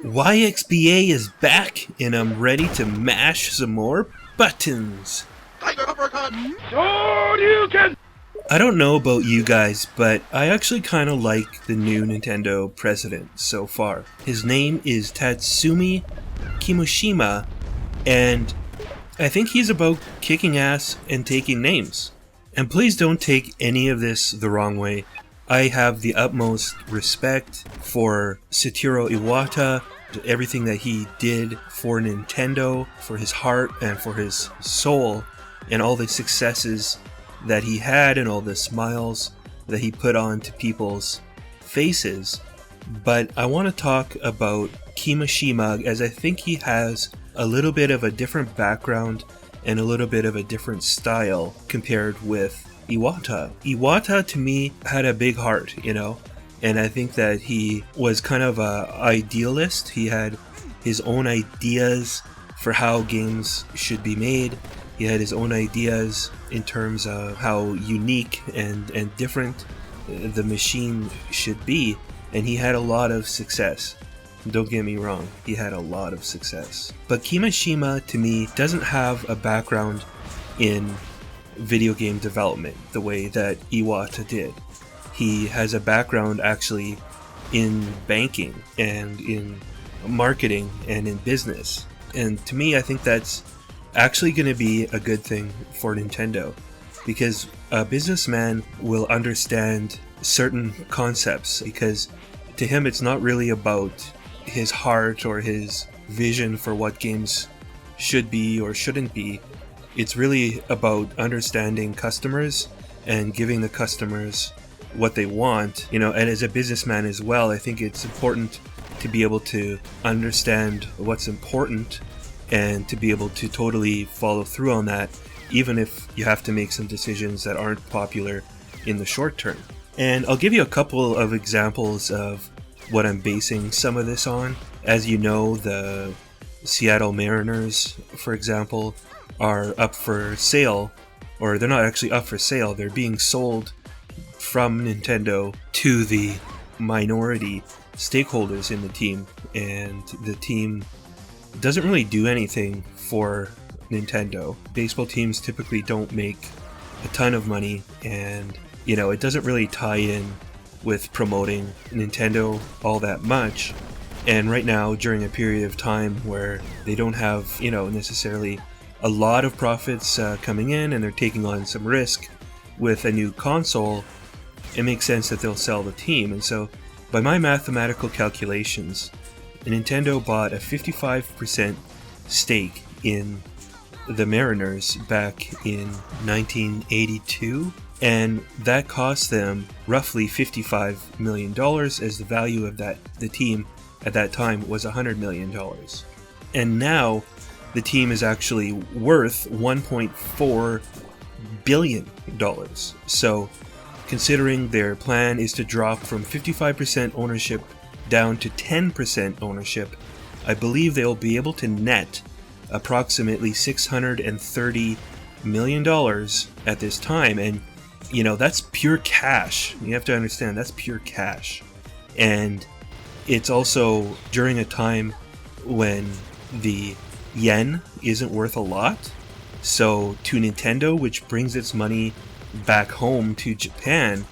YXBA is back, and I'm ready to mash some more buttons. I don't know about you guys, but I actually kind of like the new Nintendo president so far. His name is Tatsumi Kimishima, and I think he's about kicking ass and taking names. And please don't take any of this the wrong way. I have the utmost respect for Satoru Iwata, everything that he did for Nintendo, for his heart and for his soul, and all the successes that he had and all the smiles that he put on to people's faces. But I want to talk about Kimishima, as I think he has a little bit of a different background and a little bit of a different style compared with Iwata. Iwata, to me, had a big heart, and I think that he was kind of an idealist. He had his own ideas for how games should be made. He had his own ideas in terms of how unique and different the machine should be, and he had a lot of success. Don't get me wrong, he had a lot of success. But Kimishima, to me, doesn't have a background in video game development the way that Iwata did. He has a background actually in banking and in marketing and in business. And to me, I think that's actually going to be a good thing for Nintendo, because a businessman will understand certain concepts, because to him it's not really about his heart or his vision for what games should be or shouldn't be. It's really about understanding customers and giving the customers what they want, and as a businessman as well, I think it's important to be able to understand what's important and to be able to totally follow through on that, even if you have to make some decisions that aren't popular in the short term. And I'll give you a couple of examples of what I'm basing some of this on. As you know, the Seattle Mariners, for example, are up for sale, or they're not actually up for sale, they're being sold from Nintendo to the minority stakeholders in the team, and the team doesn't really do anything for Nintendo. Baseball teams typically don't make a ton of money, and it doesn't really tie in with promoting Nintendo all that much. And right now, during a period of time where they don't have necessarily a lot of profits coming in, and they're taking on some risk with a new console, it makes sense that they'll sell the team. And so, by my mathematical calculations, Nintendo bought a 55% stake in the Mariners back in 1982, and that cost them roughly $55 million, as the value of the team at that time was $100 million. And now the team is actually worth $1.4 billion. So, considering their plan is to drop from 55% ownership down to 10% ownership, I believe they'll be able to net approximately $630 million at this time. And, that's pure cash. You have to understand, that's pure cash. And it's also during a time when the yen isn't worth a lot. So to Nintendo, which brings its money back home to Japan,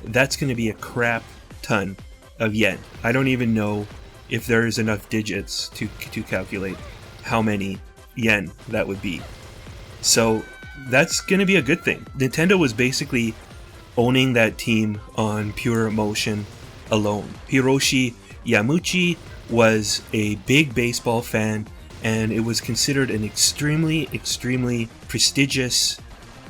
that's going to be a crap ton of yen. I don't even know if there's enough digits to calculate how many yen that would be. So that's going to be a good thing. Nintendo was basically owning that team on pure emotion alone. Hiroshi Yamauchi was a big baseball fan, and it was considered an extremely, extremely prestigious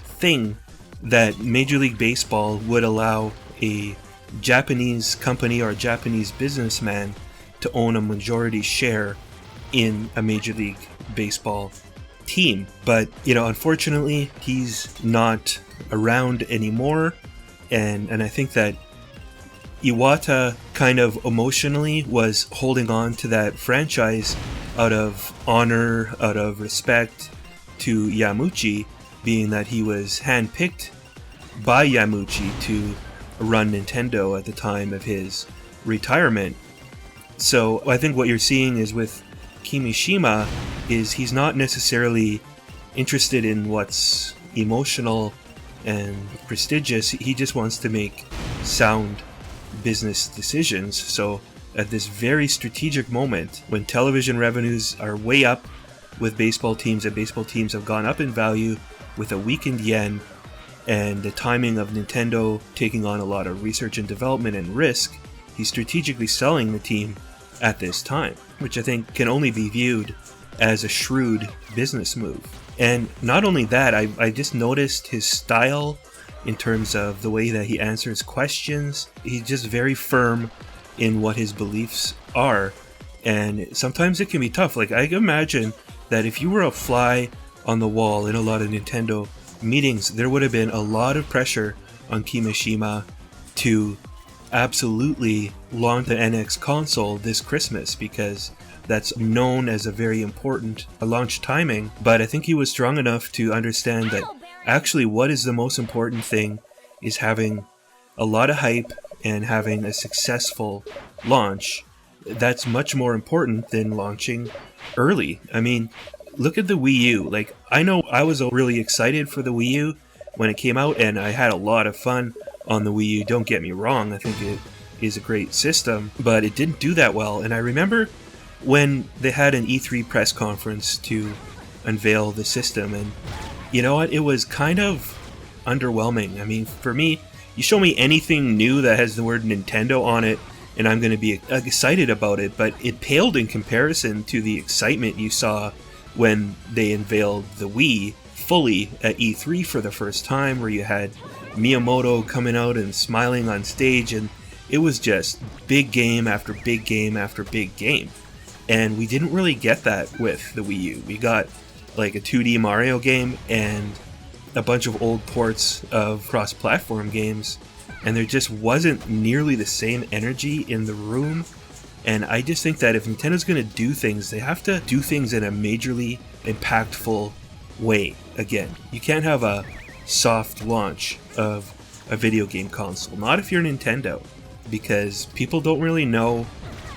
thing that Major League Baseball would allow a Japanese company or a Japanese businessman to own a majority share in a Major League Baseball team. But, unfortunately, he's not around anymore, and I think that Iwata kind of emotionally was holding on to that franchise out of honor, out of respect to Yamauchi, being that he was handpicked by Yamauchi to run Nintendo at the time of his retirement. So I think what you're seeing is with Kimishima is he's not necessarily interested in what's emotional and prestigious. He just wants to make sound business decisions. So at this very strategic moment, when television revenues are way up with baseball teams, and baseball teams have gone up in value with a weakened yen, and the timing of Nintendo taking on a lot of research and development and risk, he's strategically selling the team at this time, which I think can only be viewed as a shrewd business move. And not only that, I just noticed his style in terms of the way that he answers questions. He's just very firm in what his beliefs are, and sometimes it can be tough. Like, I can imagine that if you were a fly on the wall in a lot of Nintendo meetings, there would have been a lot of pressure on Kimishima to absolutely launch the NX console this Christmas, because that's known as a very important launch timing. But I think he was strong enough to understand that actually what is the most important thing is having a lot of hype and having a successful launch. That's much more important than launching early. I mean, look at the Wii U. Like, I know I was really excited for the Wii U when it came out, and I had a lot of fun on the Wii U. Don't get me wrong, I think it is a great system, but it didn't do that well. And I remember when they had an E3 press conference to unveil the system, and you know what? It was kind of underwhelming. I mean, for me, you show me anything new that has the word Nintendo on it, and I'm going to be excited about it, but it paled in comparison to the excitement you saw when they unveiled the Wii fully at E3 for the first time, where you had Miyamoto coming out and smiling on stage, and it was just big game after big game after big game. And we didn't really get that with the Wii U. We got like a 2D Mario game and a bunch of old ports of cross-platform games, and there just wasn't nearly the same energy in the room. And I just think that if Nintendo's going to do things, they have to do things in a majorly impactful way. Again, you can't have a soft launch of a video game console, not if you're Nintendo, because people don't really know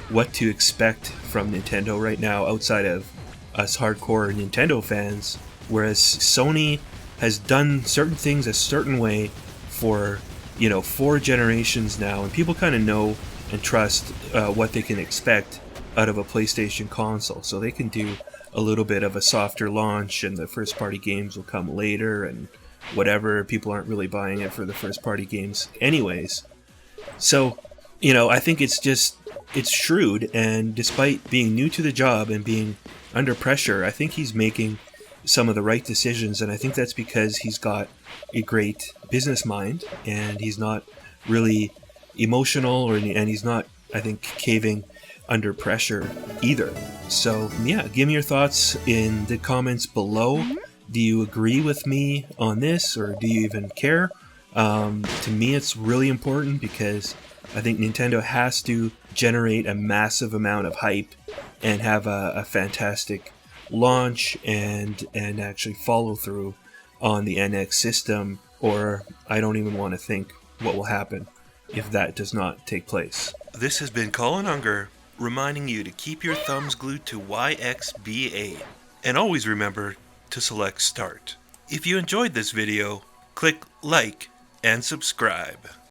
what to expect from Nintendo right now outside of us hardcore Nintendo fans, whereas Sony has done certain things a certain way for 4 generations now, and people kind of know and trust what they can expect out of a PlayStation console. So they can do a little bit of a softer launch, and the first party games will come later, and whatever, people aren't really buying it for the first party games anyways. So, I think it's shrewd, and despite being new to the job and being under pressure, I think he's making some of the right decisions, and I think that's because he's got a great business mind, and he's not really emotional, and he's not, I think, caving under pressure either. So yeah, give me your thoughts in the comments below. Do you agree with me on this, or do you even care? To me, it's really important because I think Nintendo has to generate a massive amount of hype and have a fantastic launch and actually follow through on the NX system, or I don't even want to think what will happen if that does not take place. This has been Colin Unger, reminding you to keep your thumbs glued to YXBA, and always remember to select Start. If you enjoyed this video, click like and subscribe.